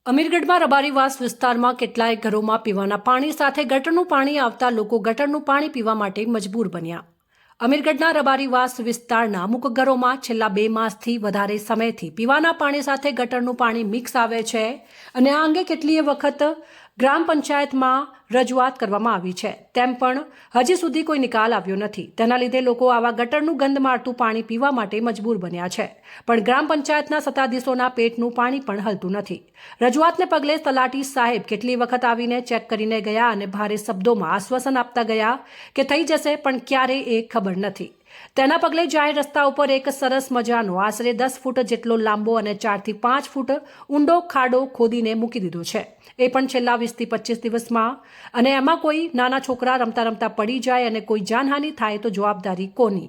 અમીરગઢમાં રબારીવાસ વિસ્તારમાં કેટલાય ઘરોમાં પીવાના પાણી સાથે ગટરનું પાણી આવતા લોકો ગટરનું પાણી પીવા માટે મજબૂર બન્યા। અમીરગઢના રબારીવાસ વિસ્તારના અમુક ઘરોમાં છેલ્લા 2 માસથી વધારે સમયથી પીવાના પાણી સાથે ગટરનું પાણી મિક્સ આવે છે અને આ અંગે કેટલીય વખત ગ્રામ પંચાયતમાં રજૂઆત કરવામાં આવી છે, તેમ પણ હજી સુધી કોઈ નિકાલ આવ્યો નથી। તેના લીધે લોકો આવા ગટરનું ગંધ મારતું પાણી પીવા માટે મજબૂર બન્યા છે, પણ ગ્રામ પંચાયતના સત્તાધીશોના પેટનું પાણી પણ હલતું નથી। રજૂઆતને પગલે તલાટી સાહેબ કેટલી વખત આવીને ચેક કરીને ગયા અને ભારે શબ્દોમાં આશ્વાસન આપતા ગયા કે થઈ જશે, પણ ક્યારે એ ખબર નથી। તેના પગલે જાહેર રસ્તા ઉપર એક સરસ મજાનો આશરે 10 ફૂટ જેટલો લાંબો અને 4 થી 5 ફૂટ ઊંડો ખાડો ખોદીને મૂકી દીધો છે, એ પણ છેલ્લા 20 થી 25 દિવસમાં। અને એમાં કોઈ નાના છોકરા રમતા રમતા પડી જાય અને કોઈ જાનહાનિ થાય તો જવાબદારી કોની?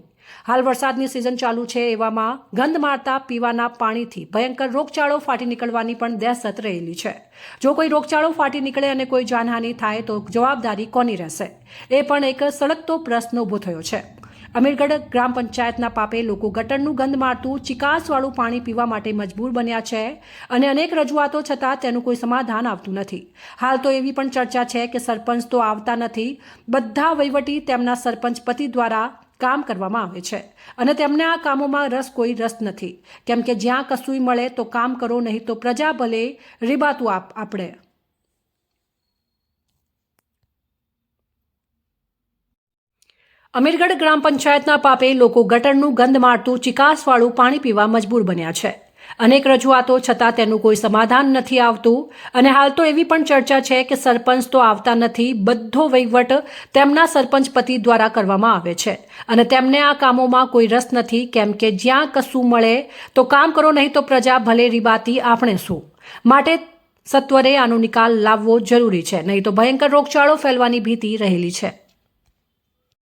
હાલ વરસાદની સિઝન ચાલુ છે, એવામાં ગંધ મારતા પીવાના પાણીથી ભયંકર રોગચાળો ફાટી નીકળવાની પણ દહેશત રહેલી છે। જો કોઈ રોગચાળો ફાટી નીકળે અને કોઈ જાનહાનિ થાય તો જવાબદારી કોની રહેશે? એ પણ એક સળગતો પ્રશ્ન ઊભો થયો છે। અમીરગઢ ગ્રામ પંચાયતના પાપે લોકો ગટરનું ગંધ મારતું ચિકાસવાળું પાણી પીવા માટે મજબૂર બન્યા છે અને અનેક રજૂઆતો છતાં તેનું કોઈ સમાધાન આવતું નથી। હાલ તો એવી પણ ચર્ચા છે કે સરપંચ તો આવતા નથી, બધા વહીવટી તેમના સરપંચ પતિ દ્વારા કામ કરવામાં આવે છે અને તેમને આ કામોમાં કોઈ રસ નથી, કેમ કે જ્યાં કશુંય મળે તો કામ કરો, નહીં તો પ્રજા ભલે રીબાતું આપણે। અમીરગઢ ગ્રામ પંચાયતના પાપે લોકો ગટરનું ગંધ મારતું ચિકાસવાળું પાણી પીવા મજબૂર બન્યા છે। અનેક રજૂઆતો છતાં તેનું કોઈ સમાધાન નથી આવતું અને હાલ તો એવી પણ ચર્ચા છે કે સરપંચ તો આવતા નથી, બધો વહીવટ તેમના સરપંચ પતિ દ્વારા કરવામાં આવે છે અને તેમને આ કામોમાં કોઈ રસ નથી, કેમ કે જ્યાં કશું મળે તો કામ કરો, નહીં તો પ્રજા ભલે રીબાતી આપણે શું? માટે સત્વરે આનો નિકાલ લાવવો જરૂરી છે, નહીં તો ભયંકર રોગચાળો ફેલવાની ભીતિ રહેલી છે।